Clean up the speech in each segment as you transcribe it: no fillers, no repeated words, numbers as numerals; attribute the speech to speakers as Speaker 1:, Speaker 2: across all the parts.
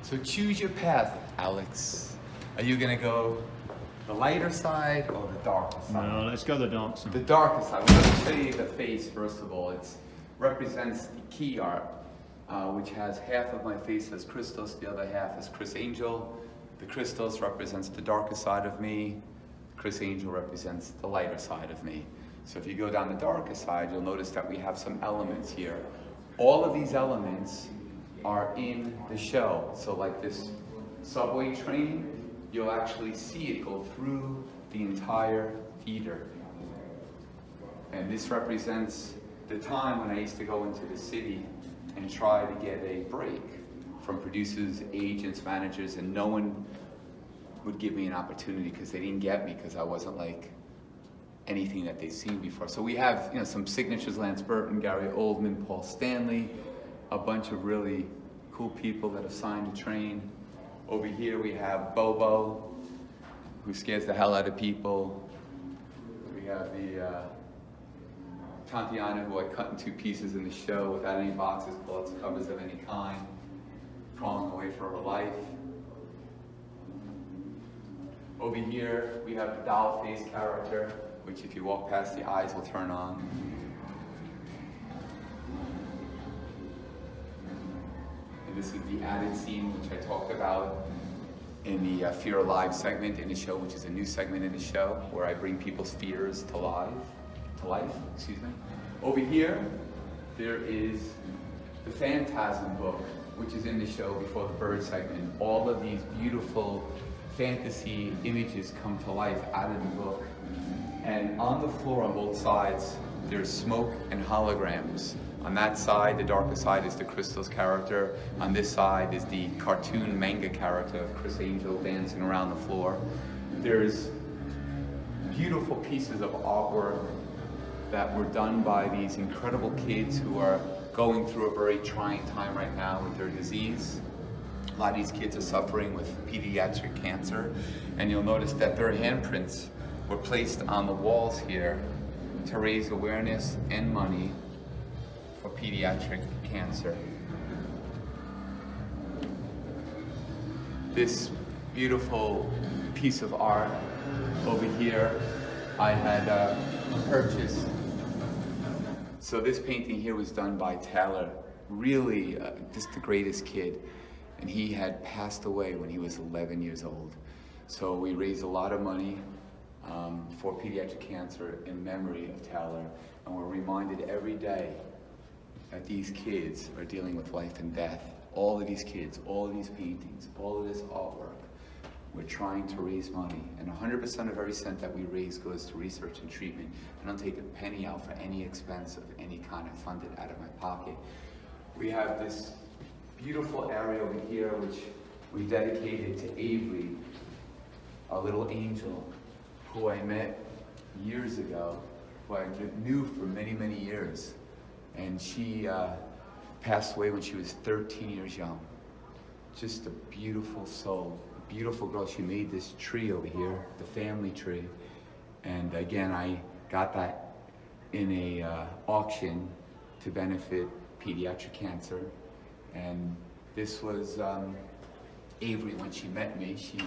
Speaker 1: So choose your path, Alex. Are you gonna go the lighter side or the darker side?
Speaker 2: No, let's go the dark side.
Speaker 1: The darker side. Well, let me show you the face first of all. It represents the key art, which has half of my face as Christos, the other half as Criss Angel. The Christos represents the darker side of me. Criss Angel represents the lighter side of me. So if you go down the darker side, you'll notice that we have some elements here. All of these elements are in the show. So like this subway train, you'll actually see it go through the entire theater. And this represents the time when I used to go into the city and try to get a break from producers, agents, managers, and no one would give me an opportunity because they didn't get me because I wasn't like anything that they've seen before. So we have, you know, some signatures: Lance Burton, Gary Oldman, Paul Stanley, a bunch of really cool people that have signed a train. Over here we have Bobo, who scares the hell out of people. We have the Tantiana, who I cut in 2 pieces in the show without any boxes, gloves, covers of any kind, crawling away for her life. Over here we have the doll face character, which if you walk past, the eyes will turn on. And this is the added scene, which I talked about in the Fear Alive segment in the show, which is a new segment in the show, where I bring people's fears to life, excuse me. Over here, there is the Phantasm book, which is in the show before the bird segment. All of these beautiful fantasy images come to life out of the book. And on the floor on both sides, there's smoke and holograms. On that side, the darker side, is the Christos character. On this side is the cartoon manga character of Criss Angel dancing around the floor. There's beautiful pieces of artwork that were done by these incredible kids who are going through a very trying time right now with their disease. A lot of these kids are suffering with pediatric cancer, and you'll notice that their handprints were placed on the walls here to raise awareness and money for pediatric cancer. This beautiful piece of art over here I had purchased. So this painting here was done by Taylor, really just the greatest kid. And he had passed away when he was 11 years old. So we raised a lot of money for pediatric cancer in memory of Taylor. And we're reminded every day that these kids are dealing with life and death. All of these kids, all of these paintings, all of this artwork, we're trying to raise money. And 100% of every cent that we raise goes to research and treatment. I don't take a penny out for any expense of any kind. I fund it out of my pocket. We have this beautiful area over here, which we dedicated to Avery, a little angel who I met years ago, who I knew for many, many years. And she passed away when she was 13 years young. Just a beautiful soul, a beautiful girl. She made this tree over here, the family tree. And again, I got that in a auction to benefit pediatric cancer. And this was Avery when she met me. She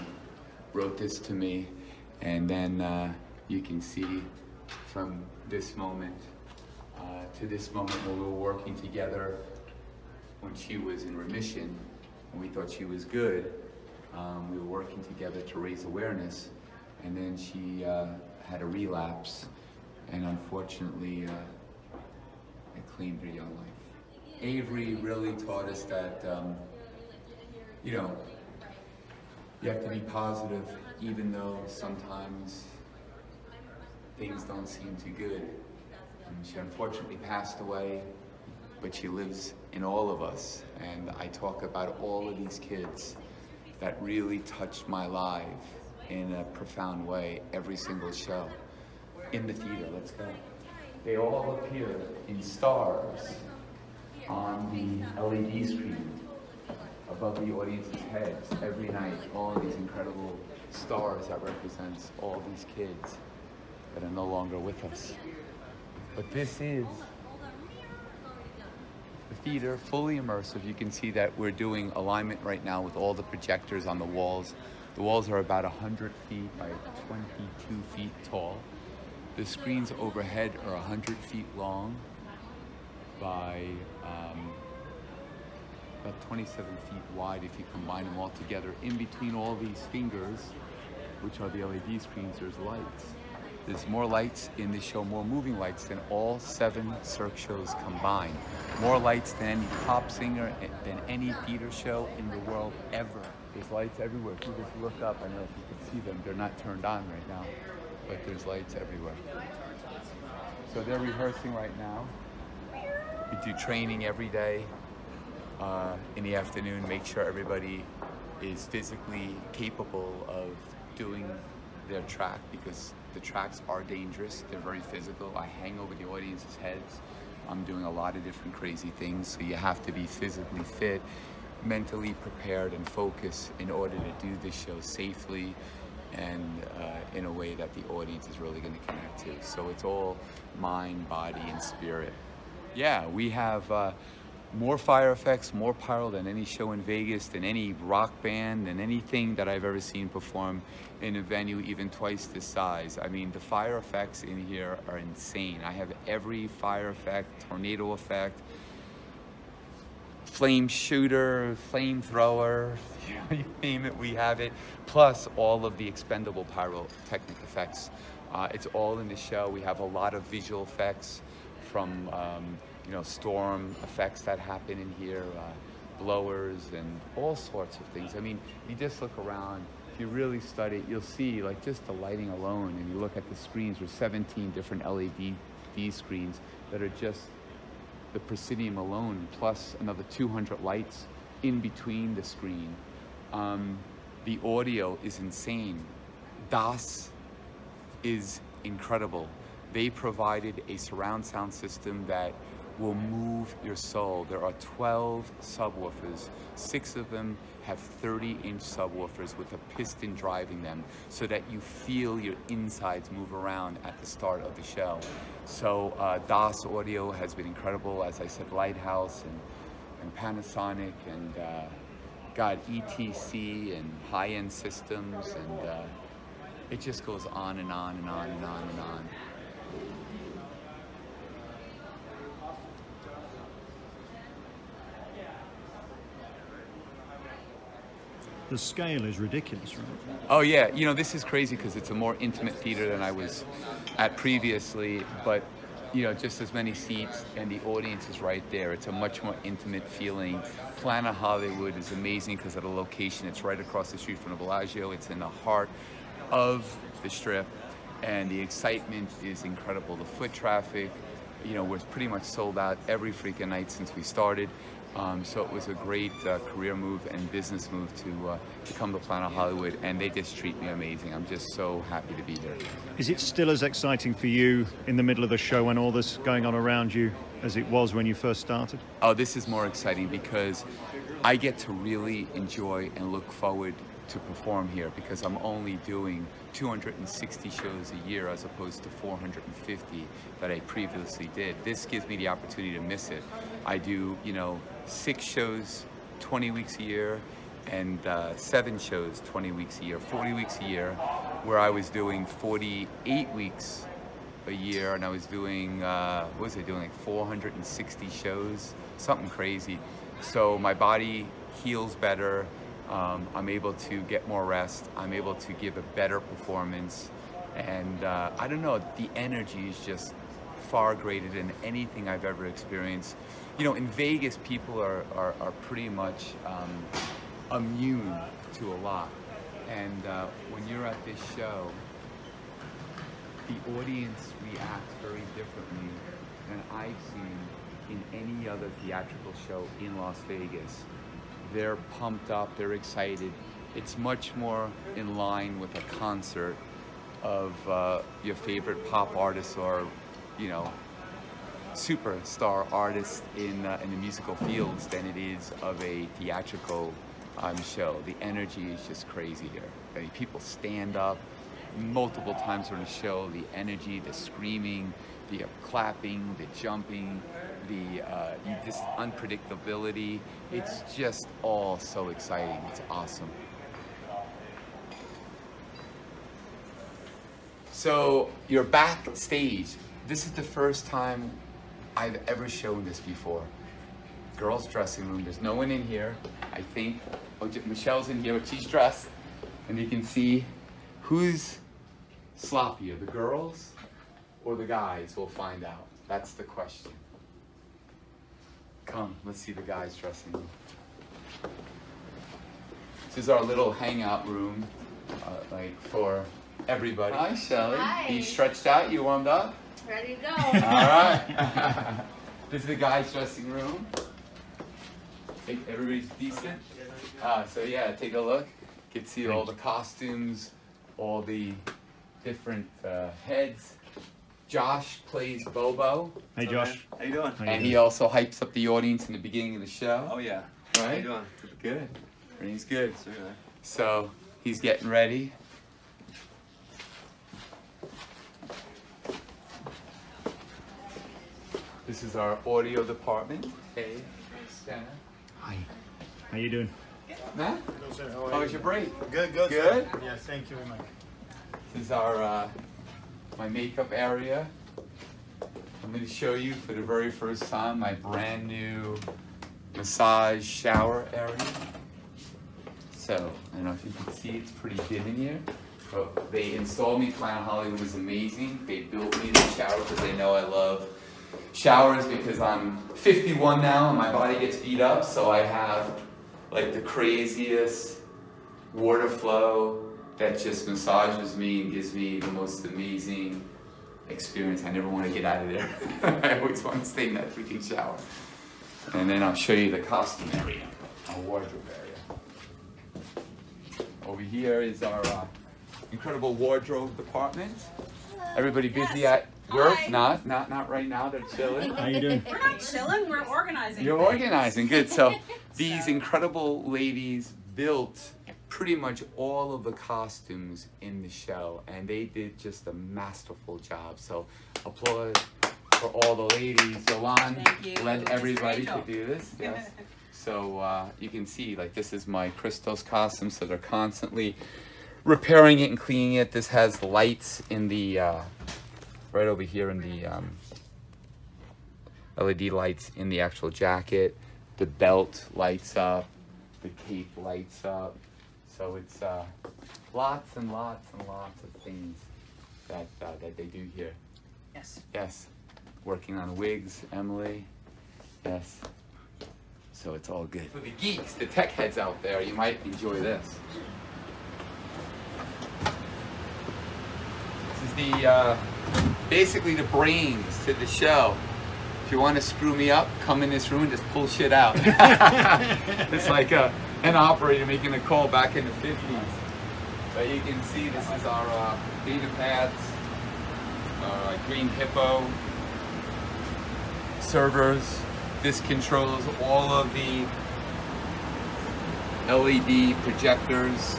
Speaker 1: wrote this to me, and then you can see from this moment to this moment where we were working together when she was in remission and we thought she was good. We were working together to raise awareness, and then she had a relapse, and unfortunately it claimed her young life. Avery really taught us that, you know, you have to be positive even though sometimes things don't seem too good. And she unfortunately passed away, but she lives in all of us. And I talk about all of these kids that really touched my life in a profound way every single show. In the theater, let's go. They all appear in stars on the LED screen above the audience's heads every night. All of these incredible stars that represents all these kids that are no longer with us. But this is the theater, fully immersive. You can see that we're doing alignment right now with all the projectors on the walls. The walls are about 100 feet by 22 feet tall. The screens overhead are 100 feet long by about 27 feet wide if you combine them all together. In between all these fingers, which are the LED screens, there's lights. There's more lights in this show, more moving lights than all 7 Cirque shows combined. More lights than any pop singer, than any theater show in the world ever. There's lights everywhere. If you just look up, I don't know if you can see them. They're not turned on right now, but there's lights everywhere. So they're rehearsing right now. We do training every day in the afternoon, make sure everybody is physically capable of doing their track, because the tracks are dangerous. They're very physical. I hang over the audience's heads. I'm doing a lot of different crazy things, so you have to be physically fit, mentally prepared and focused in order to do this show safely and in a way that the audience is really going to connect to. So it's all mind, body, and spirit. Yeah, we have more fire effects, more pyro than any show in Vegas, than any rock band, than anything that I've ever seen perform in a venue even twice this size. I mean, the fire effects in here are insane. I have every fire effect, tornado effect, flame shooter, flamethrower, you name it, we have it, plus all of the expendable pyrotechnic effects. It's all in the show. We have a lot of visual effects from you know, storm effects that happen in here, blowers and all sorts of things. I mean, you just look around, if you really study it, you'll see like just the lighting alone, and you look at the screens, there's 17 different LED screens that are just the proscenium alone, plus another 200 lights in between the screen. The audio is insane. DAS is incredible. They provided a surround sound system that will move your soul. There are 12 subwoofers. 6 of them have 30-inch subwoofers with a piston driving them so that you feel your insides move around at the start of the show. So DAS audio has been incredible. As I said, Lighthouse and Panasonic and God, ETC and high-end systems, and it just goes on and on and on and on and on.
Speaker 2: The scale is ridiculous, right?
Speaker 1: Oh yeah, you know, this is crazy because it's a more intimate theater than I was at previously, but you know, just as many seats and the audience is right there. It's a much more intimate feeling. Planet Hollywood is amazing because of the location. It's right across the street from the Bellagio. It's in the heart of the Strip, and the excitement is incredible. The foot traffic, you know, was pretty much sold out every freaking night since we started. So it was a great career move and business move to come to Planet Hollywood, and they just treat me amazing. I'm just so happy to be here.
Speaker 2: Is it still as exciting for you in the middle of the show when all this going on around you as it was when you first started?
Speaker 1: Oh, this is more exciting because I get to really enjoy and look forward to perform here, because I'm only doing 260 shows a year as opposed to 450 that I previously did. This gives me the opportunity to miss it. I do, you know, 6 shows 20 weeks a year and 7 shows 20 weeks a year, 40 weeks a year, where I was doing 48 weeks a year, and I was doing, what was I doing, like 460 shows, something crazy. So my body heals better. I'm able to get more rest. I'm able to give a better performance. And I don't know, the energy is just far greater than anything I've ever experienced. You know, in Vegas, people are pretty much immune to a lot. And when you're at this show, the audience reacts very differently than I've seen in any other theatrical show in Las Vegas. They're pumped up, they're excited. It's much more in line with a concert of your favorite pop artist or, you know, superstar artist in the musical fields than it is of a theatrical show. The energy is just crazy here. I mean, people stand up multiple times during the show. The energy, the screaming, the clapping, the jumping, this unpredictability. It's just all so exciting. It's awesome. So you're backstage. This is the first time I've ever shown this before. Girls' dressing room. There's no one in here, I think. Oh, Michelle's in here, but she's dressed. And you can see who's sloppier, the girls or the guys. We'll find out. That's the question. Come, let's see the guys' dressing room. This is our little hangout room, like for everybody. Hi, Shelly.
Speaker 3: Hi.
Speaker 1: You stretched out? You warmed up?
Speaker 3: Ready to go.
Speaker 1: All right. This is the guys' dressing room. Everybody's decent. So yeah, take a look. You can see all the costumes, all the different heads. Josh plays Bobo.
Speaker 2: Hey, Josh.
Speaker 4: How you doing?
Speaker 1: And he also hypes up the audience in the beginning of the show.
Speaker 4: Oh yeah.
Speaker 1: Right?
Speaker 4: How you doing?
Speaker 1: Good. Everything's good.
Speaker 4: So,
Speaker 1: So he's getting ready. This is our audio department. Hey, Stan.
Speaker 2: Hi. How you doing?
Speaker 1: Matt?
Speaker 5: Hello, sir.
Speaker 1: How was your break?
Speaker 5: Good, good.
Speaker 1: Good?
Speaker 5: Sir. Yes, thank you very much.
Speaker 1: This is our my makeup area. I'm going to show you for the very first time my brand new massage shower area. So, I don't know if you can see, it's pretty dim in here. But they installed me. Planet Hollywood was amazing. They built me the shower because they know I love showers because I'm 51 now and my body gets beat up. So I have like the craziest water flow that just massages me and gives me the most amazing experience. I never want to get out of there. I always want to stay in that freaking shower. And then I'll show you the costume area, our wardrobe area. Over here is our incredible wardrobe department. Everybody busy at work?
Speaker 3: Hi.
Speaker 1: Not right now. They're chilling.
Speaker 2: How you doing?
Speaker 3: We're not chilling, we're organizing.
Speaker 1: You're organizing, good. So these incredible ladies built pretty much all of the costumes in the show, and they did just a masterful job. So applause for all the ladies. Yolande
Speaker 3: Thank you.
Speaker 1: led
Speaker 3: Miss
Speaker 1: everybody to
Speaker 3: Rachel.
Speaker 1: do this. Yes. So you can see, like, this is my Christos costume, so they're constantly repairing it and cleaning it. This has lights in the right over here in the LED lights in the actual jacket. The belt lights up, the cape lights up. So it's lots and lots and lots of things that they do here.
Speaker 3: Yes.
Speaker 1: Yes, working on wigs, Emily. Yes. So it's all good. For the geeks, the tech heads out there, you might enjoy this. This is the basically the brains to the show. If you want to screw me up, come in this room and just pull shit out. It's like an operator making a call back in the 50s. But you can see this is our data pads, green hippo, servers. This controls all of the LED projectors.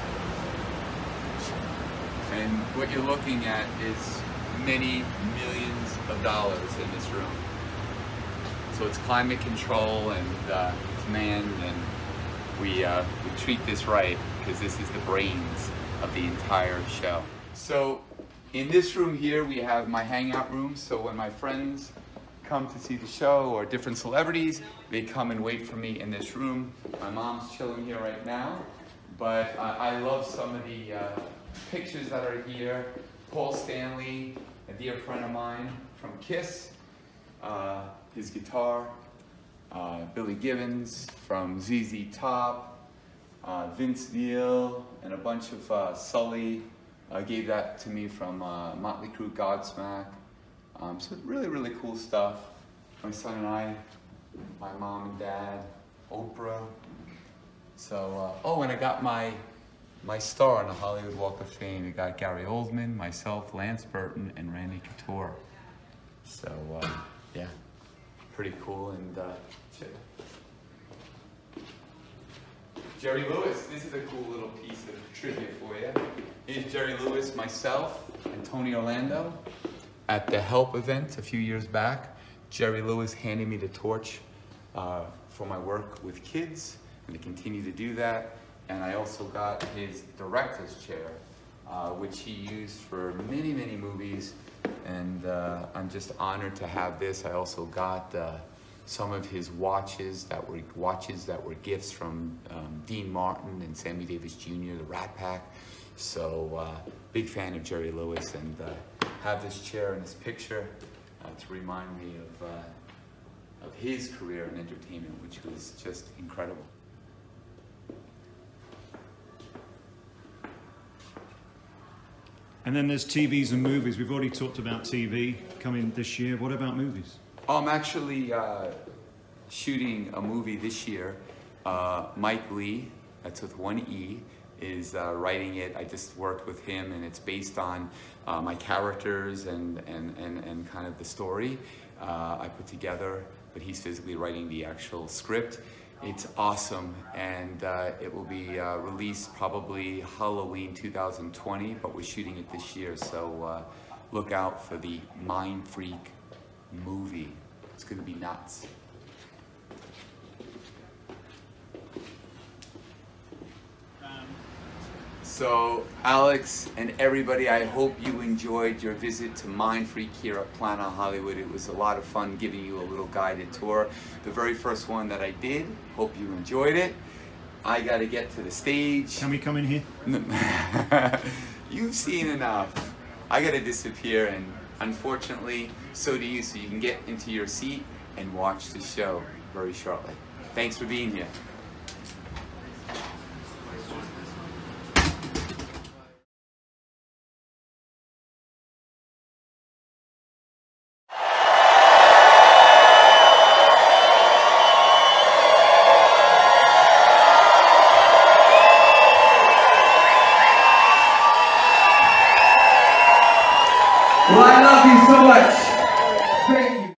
Speaker 1: And what you're looking at is many millions of dollars in this room. So it's climate control and command, and we treat this right because this is the brains of the entire show. So in this room here, we have my hangout room. So when my friends come to see the show or different celebrities, they come and wait for me in this room. My mom's chilling here right now, but I love some of the pictures that are here. Paul Stanley, a dear friend of mine from CRISS, his guitar, Billy Gibbons from ZZ Top, Vince Neil, and a bunch of Sully gave that to me from Motley Crue, Godsmack. So really, really cool stuff. My son and I, my mom and dad, Oprah. So, oh, and I got my star on the Hollywood Walk of Fame. We got Gary Oldman, myself, Lance Burton, and Randy Couture. So, yeah, pretty cool. And Jerry Lewis, this is a cool little piece of trivia for you. Here's Jerry Lewis, myself, and Tony Orlando at the Help event a few years back. Jerry Lewis handed me the torch for my work with kids, and to continue to do that. And I also got his director's chair, which he used for many, many movies. And I'm just honored to have this. I also got some of his watches that were gifts from Dean Martin and Sammy Davis Jr., the Rat Pack. So big fan of Jerry Lewis, and have this chair and this picture to remind me of his career in entertainment, which was just incredible.
Speaker 2: And then there's TVs and movies. We've already talked about TV coming this year. What about movies?
Speaker 1: I'm actually shooting a movie this year. Mike Lee, that's with one E, is writing it. I just worked with him, and it's based on my characters and kind of the story I put together, but he's physically writing the actual script. It's awesome, and it will be released probably Halloween 2020, but we're shooting it this year, so look out for the Mind Freak movie. It's gonna be nuts. So Alex and everybody, I hope you enjoyed your visit to Mind Freak here at Planet Hollywood. It was a lot of fun giving you a little guided tour. The very first one that I did. Hope you enjoyed it. I gotta get to the stage.
Speaker 2: Can we come in here?
Speaker 1: You've seen enough. I gotta disappear, and unfortunately, so do you, so you can get into your seat and watch the show very shortly. Thanks for being here. Well, I love you so much. Thank you.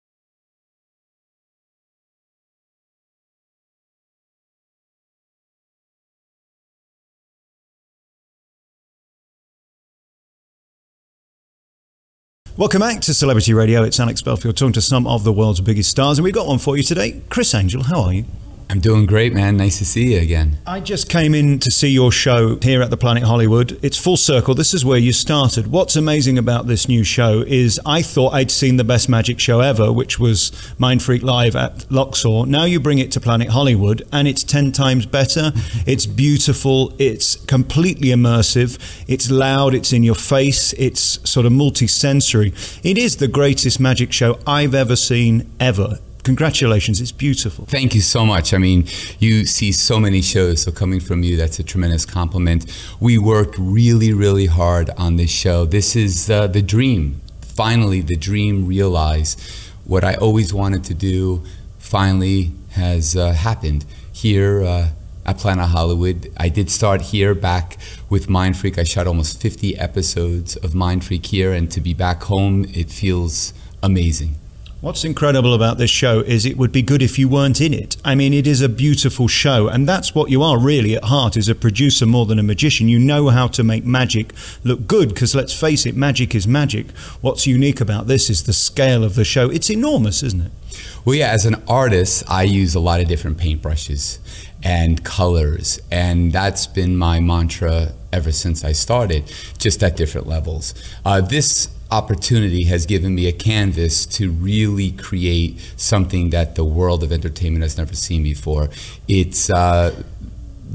Speaker 2: Welcome back to Celebrity Radio. It's Alex Belfield talking to some of the world's biggest stars, and we've got one for you today. Chris Angel, how are you?
Speaker 1: I'm doing great, man. Nice to see you again.
Speaker 2: I just came in to see your show here at the Planet Hollywood. It's full circle. This is where you started. What's amazing about this new show is I thought I'd seen the best magic show ever, which was Mind Freak Live at Luxor. Now you bring it to Planet Hollywood, and it's 10 times better. It's beautiful. It's completely immersive. It's loud. It's in your face. It's sort of multi-sensory. It is the greatest magic show I've ever seen, ever. Congratulations, it's beautiful.
Speaker 1: Thank you so much. I mean, you see so many shows, so coming from you, that's a tremendous compliment. We worked really, really hard on this show. This is the dream. Finally, the dream realized. What I always wanted to do finally has happened here at Planet Hollywood. I did start here back with Mind Freak. I shot almost 50 episodes of Mind Freak here, and to be back home, it feels amazing.
Speaker 2: What's incredible about this show is it would be good if you weren't in it. I mean, it is a beautiful show, and that's what you are really at heart, is a producer more than a magician. You know how to make magic look good, because let's face it, magic is magic. What's unique about this is the scale of the show. It's enormous, isn't it?
Speaker 1: Well, yeah, as an artist, I use a lot of different paintbrushes and colors, and that's been my mantra ever since I started, just at different levels. This opportunity has given me a canvas to really create something that the world of entertainment has never seen before. It's the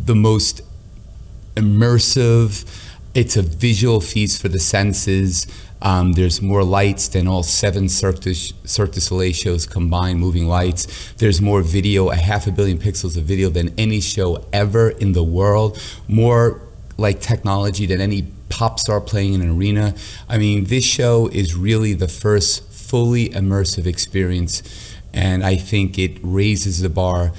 Speaker 1: most immersive. It's a visual feast for the senses. There's more lights than all 7 Cirque du Soleil shows combined, moving lights. There's more video, 500 million pixels of video than any show ever in the world. More like technology than any pop star playing in an arena. I mean, this show is really the first fully immersive experience, and I think it raises the bar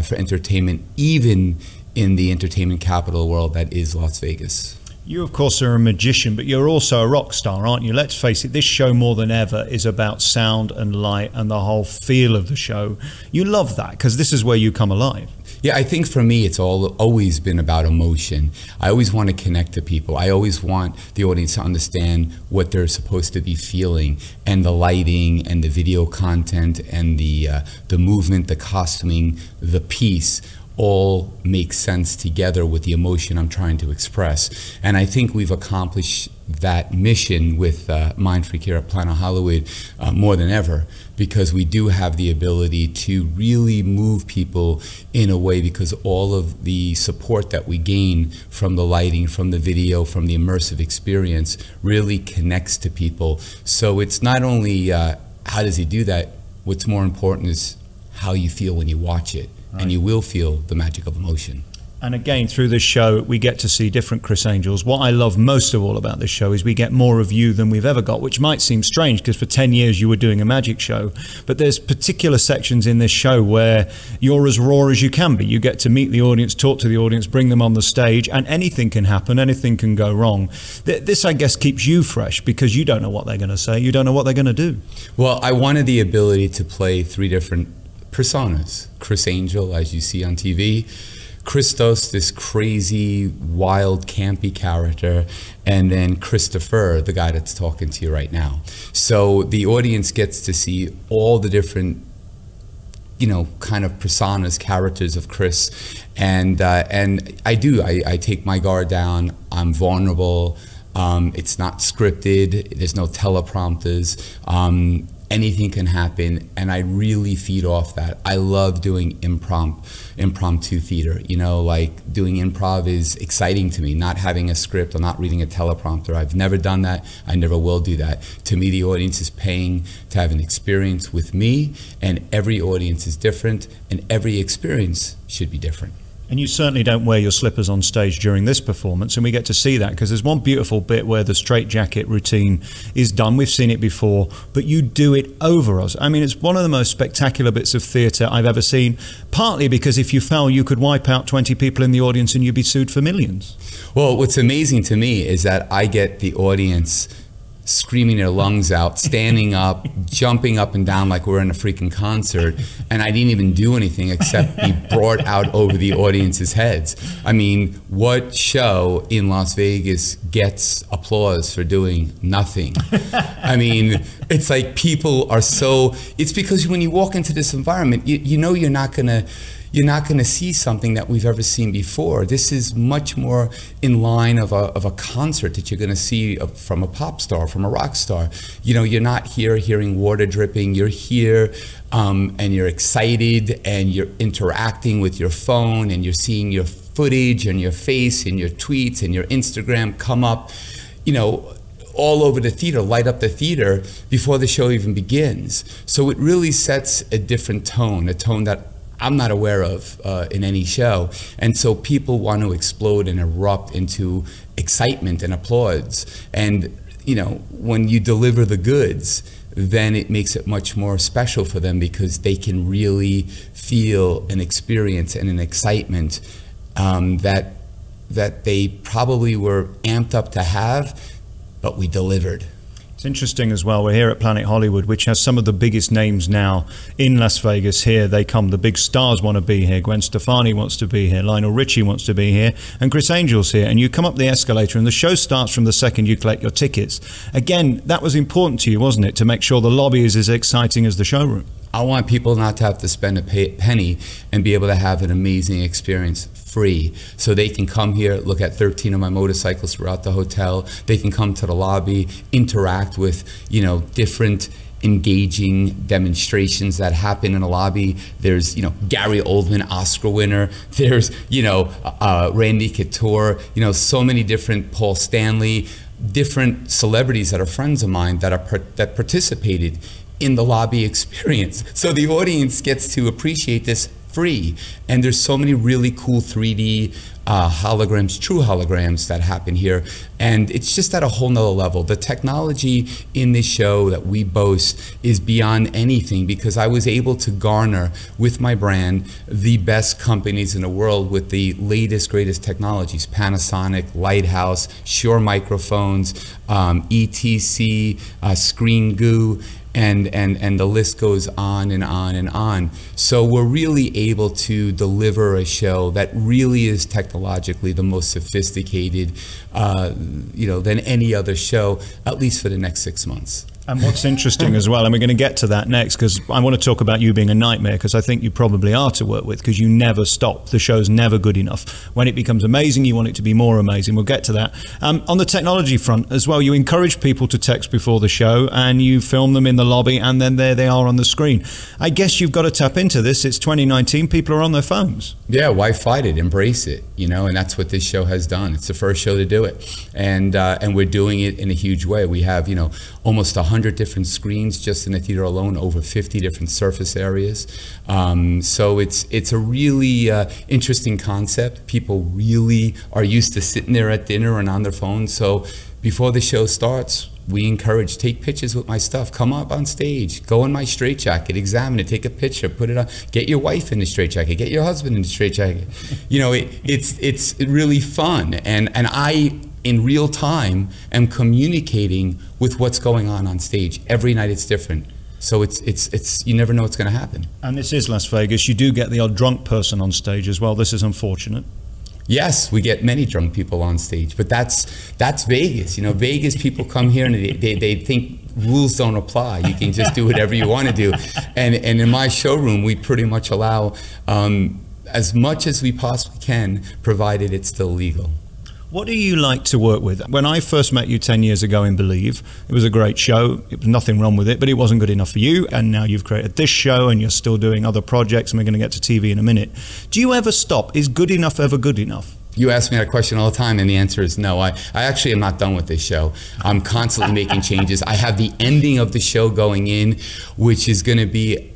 Speaker 1: for entertainment, even in the entertainment capital world that is Las Vegas.
Speaker 2: You, of course, are a magician, but you're also a rock star, aren't you? Let's face it, this show more than ever is about sound and light and the whole feel of the show. You love that, because this is where you come alive.
Speaker 1: Yeah, I think for me, it's always been about emotion. I always want to connect to people. I always want the audience to understand what they're supposed to be feeling, and the lighting and the video content and the movement, the costuming, the piece all make sense together with the emotion I'm trying to express. And I think we've accomplished that mission with Mindfreak here at Planet Hollywood more than ever, because we do have the ability to really move people in a way, because all of the support that we gain from the lighting, from the video, from the immersive experience really connects to people. So it's not only how does he do that, what's more important is how you feel when you watch it. Right. And you will feel the magic of emotion.
Speaker 2: And again, through this show, we get to see different Criss Angels. What I love most of all about this show is we get more of you than we've ever got, which might seem strange because for 10 years you were doing a magic show. But there's particular sections in this show where you're as raw as you can be. You get to meet the audience, talk to the audience, bring them on the stage, and anything can happen, anything can go wrong. This, I guess, keeps you fresh because you don't know what they're going to say. You don't know what they're going to do.
Speaker 1: Well, I wanted the ability to play 3 different personas. Criss Angel, as you see on TV, Christos, this crazy, wild, campy character, and then Christopher, the guy that's talking to you right now. So the audience gets to see all the different, you know, kind of personas, characters of Criss, and I take my guard down. I'm vulnerable. It's not scripted. There's no teleprompters. Anything can happen, and I really feed off that. I love doing impromptu theater. You know, like doing improv is exciting to me. Not having a script or not reading a teleprompter. I've never done that. I never will do that. To me, the audience is paying to have an experience with me, and every audience is different, and every experience should be different.
Speaker 2: And you certainly don't wear your slippers on stage during this performance, and we get to see that because there's one beautiful bit where the straitjacket routine is done. We've seen it before, but you do it over us. I mean, it's one of the most spectacular bits of theatre I've ever seen, partly because if you fell, you could wipe out 20 people in the audience and you'd be sued for millions.
Speaker 1: Well, what's amazing to me is that I get the audience screaming their lungs out, standing up, jumping up and down like we're in a freaking concert, and I didn't even do anything except be brought out over the audience's heads. I mean, what show in Las Vegas gets applause for doing nothing? I mean, it's like people are so, it's because when you walk into this environment, you know you're not gonna see something that we've ever seen before. This is much more in line of a concert that you're gonna see from a pop star, from a rock star. You know, you're not here hearing water dripping, you're here and you're excited and you're interacting with your phone and you're seeing your footage and your face and your tweets and your Instagram come up, you know, all over the theater, light up the theater before the show even begins. So it really sets a different tone, a tone that I'm not aware of in any show. And so people want to explode and erupt into excitement and applause. And, you know, when you deliver the goods, then it makes it much more special for them because they can really feel an experience and an excitement that they probably were amped up to have, but we delivered.
Speaker 2: It's interesting as well, we're here at Planet Hollywood, which has some of the biggest names now in Las Vegas. Here they come, the big stars want to be here. Gwen Stefani wants to be here, Lionel Richie wants to be here, and Criss Angel's here. And you come up the escalator and the show starts from the second you collect your tickets. Again, that was important to you, wasn't it, to make sure the lobby is as exciting as the showroom?
Speaker 1: I want people not to have to spend a penny and be able to have an amazing experience free. So they can come here, look at 13 of my motorcycles throughout the hotel. They can come to the lobby, interact with, you know, different engaging demonstrations that happen in the lobby. There's, you know, Gary Oldman, Oscar winner. There's, you know, Randy Couture, you know, so many different, Paul Stanley, different celebrities that are friends of mine that participated in the lobby experience. So the audience gets to appreciate this free. And there's so many really cool 3D holograms, true holograms that happen here. And it's just at a whole nother level. The technology in this show that we boast is beyond anything because I was able to garner with my brand the best companies in the world with the latest, greatest technologies. Panasonic, Lighthouse, Shure microphones, ETC, Screen Goo. and the list goes on and on and on. So we're really able to deliver a show that really is technologically the most sophisticated, than any other show, at least for the next 6 months.
Speaker 2: And what's interesting as well, and we're going to get to that next, because I want to talk about you being a nightmare, because I think you probably are to work with, because you never stop. The show's never good enough. When it becomes amazing, you want it to be more amazing. We'll get to that. On the technology front as well, you encourage people to text before the show, and you film them in the lobby, and then there they are on the screen. I guess you've got to tap into this. It's 2019. People are on their phones.
Speaker 1: Yeah, why fight it? Embrace it, and that's what this show has done. It's the first show to do it, and we're doing it in a huge way. We have, almost 100 different screens just in the theater alone, over 50 different surface areas. So it's a really interesting concept. People really are used to sitting there at dinner and on their phones. So before the show starts, we encourage, take pictures with my stuff, come up on stage, go in my straitjacket, examine it, take a picture, put it on, get your wife in the straitjacket, get your husband in the straitjacket. It's really fun, and I, in real time, am communicating with what's going on stage. Every night it's different. So it's you never know what's going to happen.
Speaker 2: And this is Las Vegas. You do get the odd drunk person on stage as well. This is unfortunate.
Speaker 1: Yes, we get many drunk people on stage, but that's Vegas. Vegas people come here and they think rules don't apply. You can just do whatever you want to do. And in my showroom, we pretty much allow as much as we possibly can, provided it's still legal.
Speaker 2: What do you like to work with? When I first met you 10 years ago in Believe, it was a great show. It was nothing wrong with it, but it wasn't good enough for you. And now you've created this show and you're still doing other projects, and we're going to get to TV in a minute. Do you ever stop? Is good enough ever good enough?
Speaker 1: You ask me that question all the time, and the answer is no. I actually am not done with this show. I'm constantly making changes. I have the ending of the show going in, which is going to be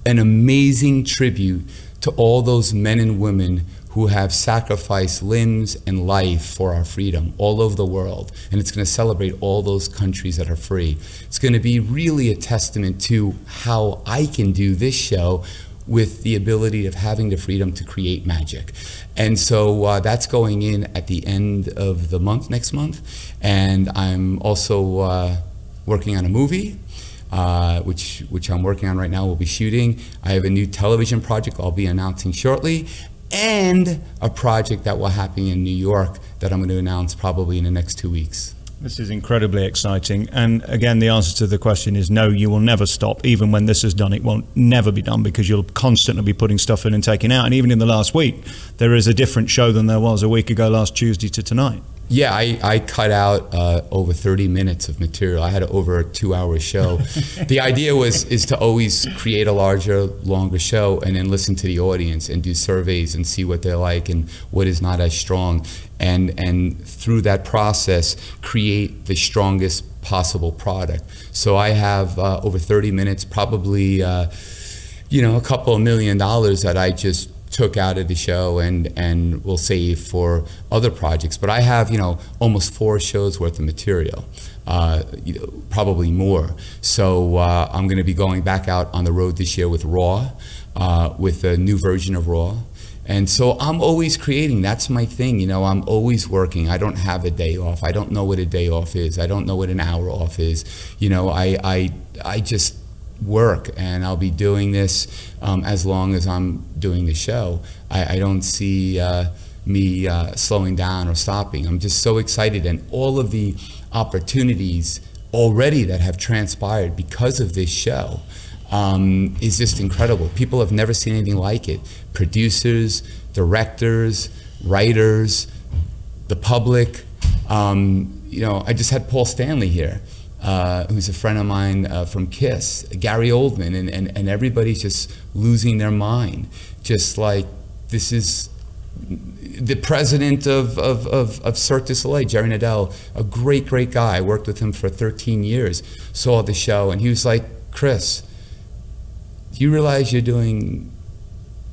Speaker 1: an amazing tribute to all those men and women who have sacrificed limbs and life for our freedom all over the world. And it's going to celebrate all those countries that are free. It's going to be really a testament to how I can do this show with the ability of having the freedom to create magic. And so that's going in at the end of the month, next month. And I'm also working on a movie, which I'm working on right now. We'll be shooting. I have a new television project I'll be announcing shortly, and a project that will happen in New York that I'm going to announce probably in the next 2 weeks.
Speaker 2: This is incredibly exciting. And again, the answer to the question is no, you will never stop. Even when this is done, it won't never be done, because you'll constantly be putting stuff in and taking out. And even in the last week, there is a different show than there was a week ago last Tuesday to tonight.
Speaker 1: Yeah, I cut out over 30 minutes of material. I had over a 2-hour show. The idea is to always create a larger, longer show, and then listen to the audience and do surveys and see what they like and what is not as strong. And through that process, create the strongest possible product. So I have over 30 minutes, probably a couple of $1 million that I just took out of the show and will save for other projects. But I have, almost 4 shows worth of material, probably more. So I'm going to be going back out on the road this year with Raw, with a new version of Raw. And so I'm always creating. That's my thing. I'm always working. I don't have a day off. I don't know what a day off is. I don't know what an hour off is. I just work, and I'll be doing this as long as I'm doing the show. I don't see me slowing down or stopping. I'm just so excited, and all of the opportunities already that have transpired because of this show is just incredible. People have never seen anything like it. Producers, directors, writers, the public. I just had Paul Stanley here, who's a friend of mine from CRISS, Gary Oldman, and everybody's just losing their mind. Just like, this is the president of Cirque du Soleil, Jerry Nadell, a great guy. I worked with him for 13 years, saw the show, and he was like, Chris, do you realize you're doing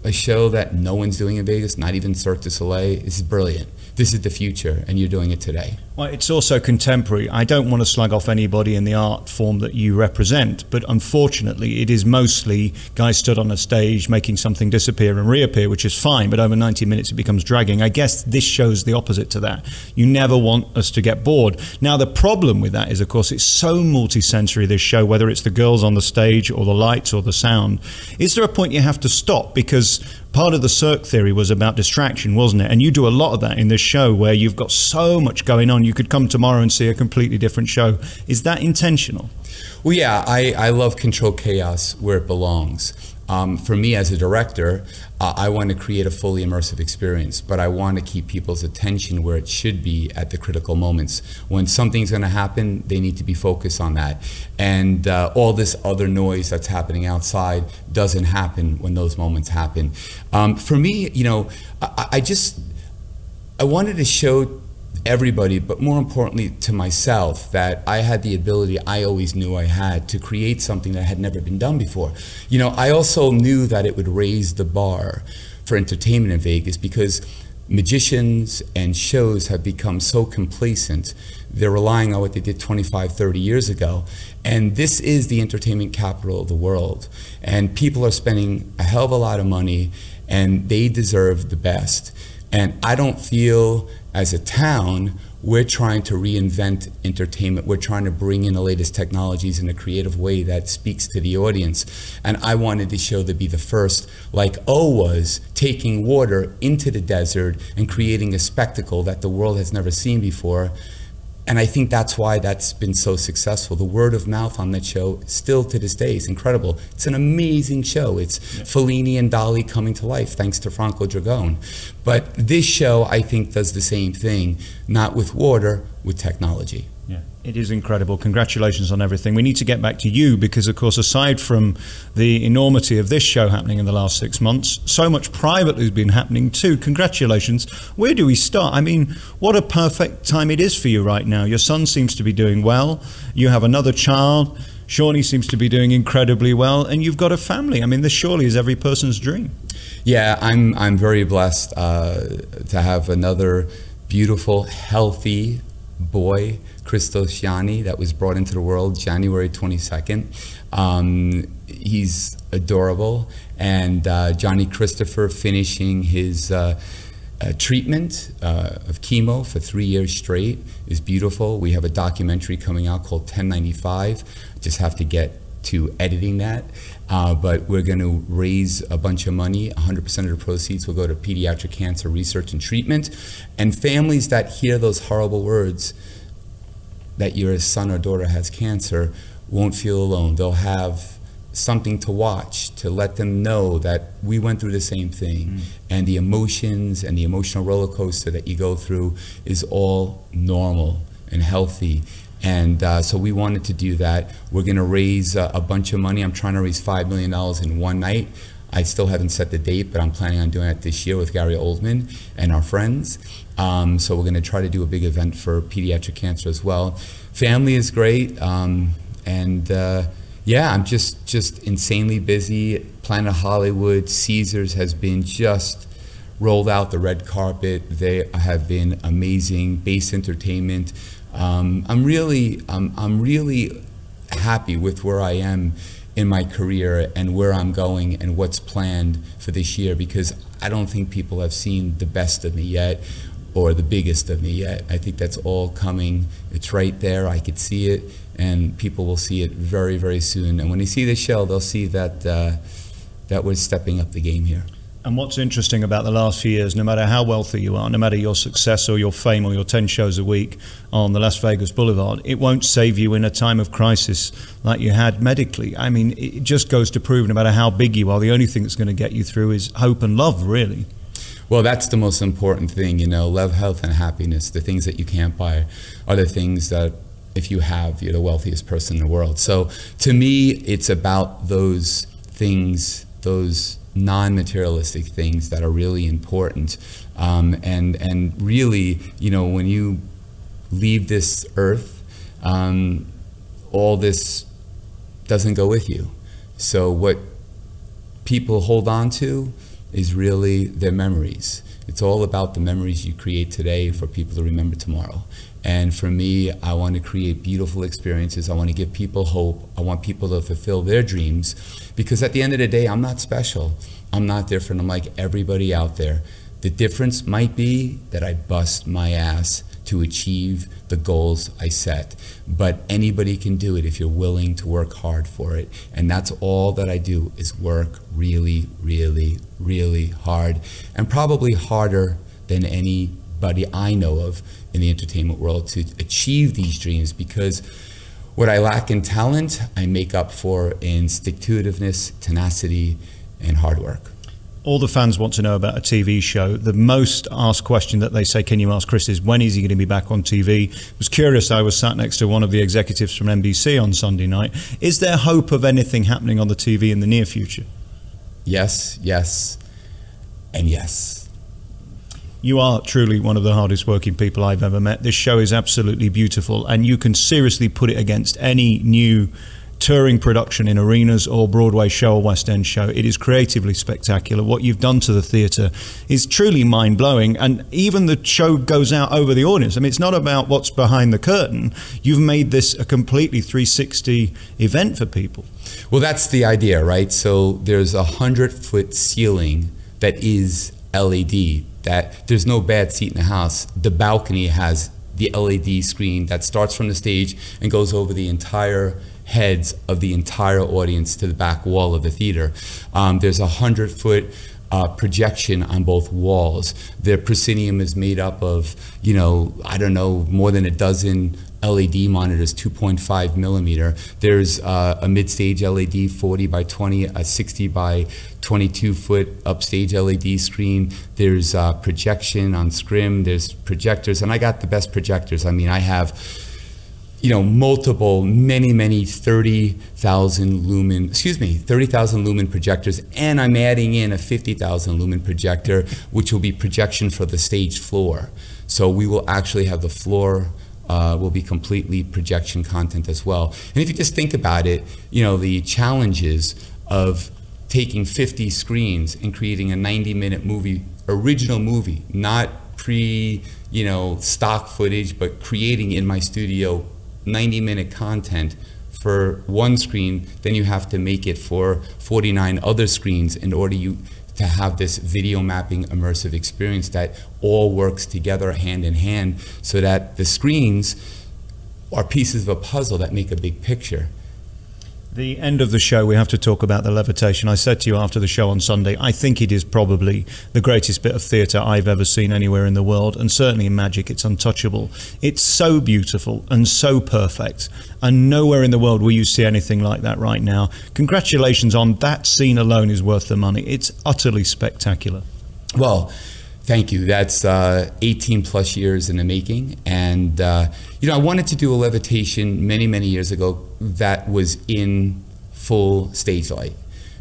Speaker 1: a show that no one's doing in Vegas, not even Cirque du Soleil? This is brilliant. This is the future, and you're doing it today.
Speaker 2: Well, it's also contemporary. I don't want to slug off anybody in the art form that you represent, but unfortunately it is mostly guys stood on a stage making something disappear and reappear, which is fine, but over 90 minutes it becomes dragging. I guess this shows the opposite to that. You never want us to get bored. Now, the problem with that is, of course, it's so multi-sensory, this show, whether it's the girls on the stage or the lights or the sound. Is there a point you have to stop? Because part of the Cirque theory was about distraction, wasn't it? And you do a lot of that in this show where you've got so much going on. You could come tomorrow and see a completely different show. Is that intentional?
Speaker 1: Well, yeah, I love controlled chaos where it belongs. For me as a director, I want to create a fully immersive experience, but I want to keep people's attention where it should be at the critical moments. When something's going to happen, they need to be focused on that. And all this other noise that's happening outside doesn't happen when those moments happen. For me, you know, I wanted to show everybody, but more importantly to myself, that I had the ability I always knew I had to create something that had never been done before. You know, I also knew that it would raise the bar for entertainment in Vegas because magicians and shows have become so complacent. They're relying on what they did 25, 30 years ago. And this is the entertainment capital of the world. And people are spending a hell of a lot of money and they deserve the best. And I don't feel as a town we're trying to reinvent entertainment. We're trying to bring in the latest technologies in a creative way that speaks to the audience. And I wanted the show to be the first, like O was, taking water into the desert and creating a spectacle that the world has never seen before. And I think that's why that's been so successful. The word of mouth on that show, still to this day, is incredible. It's an amazing show. It's Fellini and Dali coming to life, thanks to Franco Dragone. But this show, I think, does the same thing, not with water, with technology.
Speaker 2: Yeah, it is incredible. Congratulations on everything. We need to get back to you because, of course, aside from the enormity of this show happening in the last 6 months, so much privately has been happening too. Congratulations. Where do we start? I mean, what a perfect time it is for you right now. Your son seems to be doing well. You have another child. Shawnee seems to be doing incredibly well. And you've got a family. I mean, this surely is every person's dream.
Speaker 1: Yeah, I'm very blessed to have another beautiful, healthy boy, Christosiani, that was brought into the world January 22nd. He's adorable. And Johnny Christopher finishing his treatment of chemo for 3 years straight is beautiful. We have a documentary coming out called 1095. Just have to get to editing that. But we're going to raise a bunch of money. 100% of the proceeds will go to pediatric cancer research and treatment. And families that hear those horrible words that your son or daughter has cancer won't feel alone. They'll have something to watch to let them know that we went through the same thing. And the emotions and the emotional roller coaster that you go through is all normal and healthy. And so we wanted to do that. We're going to raise a bunch of money. I'm trying to raise $5 million in one night. I still haven't set the date, but I'm planning on doing it this year with Gary Oldman and our friends. So we're going to try to do a big event for pediatric cancer as well. Family is great. Yeah, I'm just insanely busy. Planet Hollywood, Caesars has been just rolled out the red carpet. They have been amazing. Base Entertainment. I'm really happy with where I am in my career and where I'm going and what's planned for this year, because I don't think people have seen the best of me yet or the biggest of me yet. I think that's all coming. It's right there. I could see it, and people will see it very, very soon. And when they see the show, they'll see that that we're stepping up the game here.
Speaker 2: And what's interesting about the last few years, no matter how wealthy you are, no matter your success or your fame or your 10 shows a week on the Las Vegas Boulevard, it won't save you in a time of crisis like you had medically. I mean, it just goes to prove no matter how big you are, the only thing that's going to get you through is hope and love, really.
Speaker 1: Well, that's the most important thing, you know, love, health, and happiness. The things that you can't buy are the things that, if you have, you're the wealthiest person in the world. So to me, it's about those things, those non-materialistic things that are really important. And really, you know, when you leave this earth, all this doesn't go with you. So what people hold on to is really their memories, It's all about the memories you create today for people to remember tomorrow. And for me, I want to create beautiful experiences. I want to give people hope. I want people to fulfill their dreams, because at the end of the day, I'm not special. I'm not different. I'm like everybody out there. The difference might be that I bust my ass to achieve the goals I set. But anybody can do it if you're willing to work hard for it. And that's all that I do, is work really, really, really hard, and probably harder than anybody I know of in the entertainment world to achieve these dreams, because what I lack in talent, I make up for in stick-to-itiveness, tenacity, and hard work.
Speaker 2: All the fans want to know about a TV show. The most asked question that they say, can you ask Chris, is when is he going to be back on TV? I was curious, I was sat next to one of the executives from NBC on Sunday night. Is there hope of anything happening on the TV in the near future?
Speaker 1: Yes, yes, and yes.
Speaker 2: You are truly one of the hardest working people I've ever met. This show is absolutely beautiful, and you can seriously put it against any new touring production in arenas or Broadway show or West End show. It is creatively spectacular. What you've done to the theatre is truly mind-blowing, and even the show goes out over the audience. I mean, it's not about what's behind the curtain. You've made this a completely 360 event for people.
Speaker 1: Well, that's the idea, right? So there's a 100-foot ceiling that is LED, that there's no bad seat in the house. The balcony has the LED screen that starts from the stage and goes over the entire heads of the entire audience to the back wall of the theater. There's a 100-foot projection on both walls. The proscenium is made up of, you know, I don't know, more than a dozen LED monitors, 2.5 millimeter. There's a mid-stage LED 40 by 20, a 60 by 22 foot upstage LED screen. There's projection on scrim. There's projectors, and I got the best projectors. I mean, I have, you know, multiple, many 30,000 lumen projectors, and I'm adding in a 50,000 lumen projector, which will be projection for the stage floor. So we will actually have the floor will be completely projection content as well. And if you just think about it, you know, the challenges of taking 50 screens and creating a 90-minute movie, original movie, not you know, stock footage, but creating in my studio 90-minute content for one screen, then you have to make it for 49 other screens in order to have this video mapping immersive experience that all works together hand in hand, so that the screens are pieces of a puzzle that make a big picture.
Speaker 2: The end of the show, we have to talk about the levitation. I said to you after the show on Sunday, I think it is probably the greatest bit of theatre I've ever seen anywhere in the world, and certainly in magic, it's untouchable. It's so beautiful and so perfect, and nowhere in the world will you see anything like that right now. Congratulations on that scene alone is worth the money. It's utterly spectacular.
Speaker 1: Well, thank you. That's 18 plus years in the making. And, you know, I wanted to do a levitation many years ago that was in full stage light.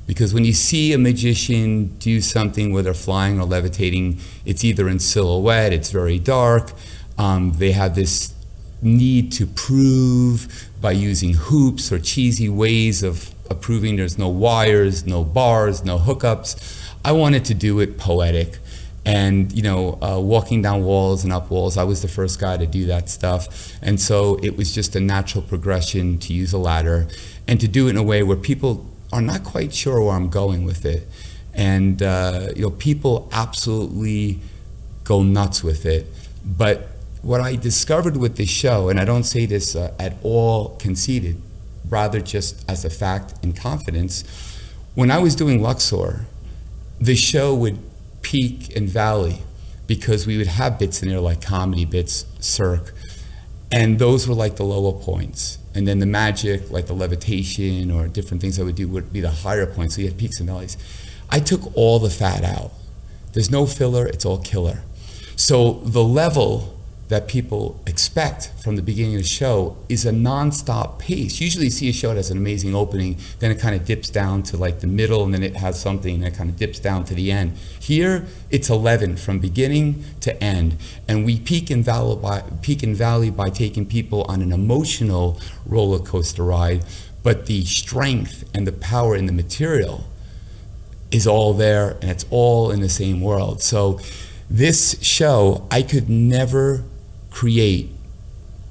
Speaker 1: Because when you see a magician do something where they're flying or levitating, it's either in silhouette, it's very dark. They have this need to prove by using hoops or cheesy ways of proving there's no wires, no bars, no hookups. I wanted to do it poetic. And, you know, walking down walls and up walls, I was the first guy to do that stuff. And so it was just a natural progression to use a ladder and to do it in a way where people are not quite sure where I'm going with it. And, you know, people absolutely go nuts with it. But what I discovered with this show, and I don't say this at all conceited, rather just as a fact and confidence, when I was doing Luxor, the show would peak and valley, because we would have bits in there like comedy bits, cirque, and those were like the lower points. And then the magic, like the levitation or different things I would do, would be the higher points. So you had peaks and valleys. I took all the fat out. There's no filler, it's all killer. So the level that people expect from the beginning of the show is a non-stop pace. Usually you see a show that has an amazing opening, then it kind of dips down to like the middle, and then it has something, and it kind of dips down to the end. Here, it's 11 from beginning to end, and we peak and valley by taking people on an emotional roller coaster ride, but the strength and the power in the material is all there, and it's all in the same world. So
Speaker 4: This show, I could never create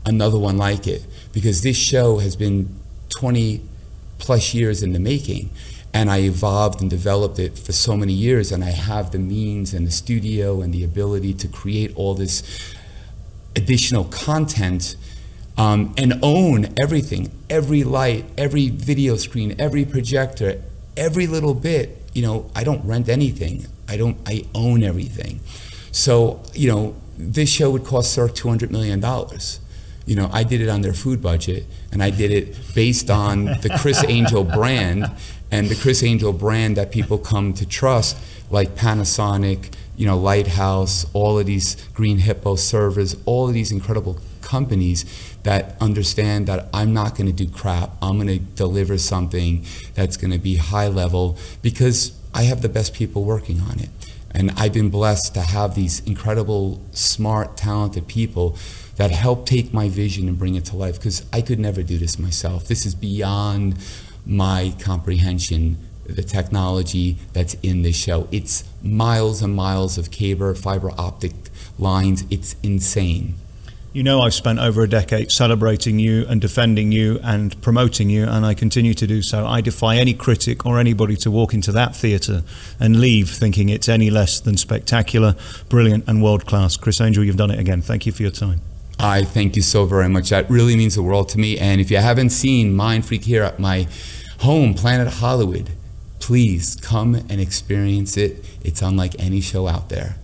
Speaker 4: another one like it, because this show has been 20 plus years in the making, and I evolved and developed it for so many years, and I have the means and the studio and the ability to create all this additional content and own everything, every light, every video screen, every projector, every little bit. You know, I don't rent anything. I own everything. So, you know, this show would cost circa $200 million. You know, I did it on their food budget, and I did it based on the CRISS Angel brand, and the CRISS Angel brand that people come to trust, like Panasonic, you know, Lighthouse, all of these Green Hippo servers, all of these incredible companies that understand that I'm not going to do crap. I'm going to deliver something that's going to be high level, because I have the best people working on it. And I've been blessed to have these incredible, smart, talented people that help take my vision and bring it to life, because I could never do this myself. This is beyond my comprehension, the technology that's in this show. It's miles and miles of cable, fiber optic lines. It's insane.
Speaker 2: You know, I've spent over a decade celebrating you and defending you and promoting you, and I continue to do so. I defy any critic or anybody to walk into that theatre and leave thinking it's any less than spectacular, brilliant and world-class. Criss Angel, you've done it again. Thank you for your time.
Speaker 4: I thank you so very much. That really means the world to me. And if you haven't seen Mind Freak here at my home, Planet Hollywood, please come and experience it. It's unlike any show out there.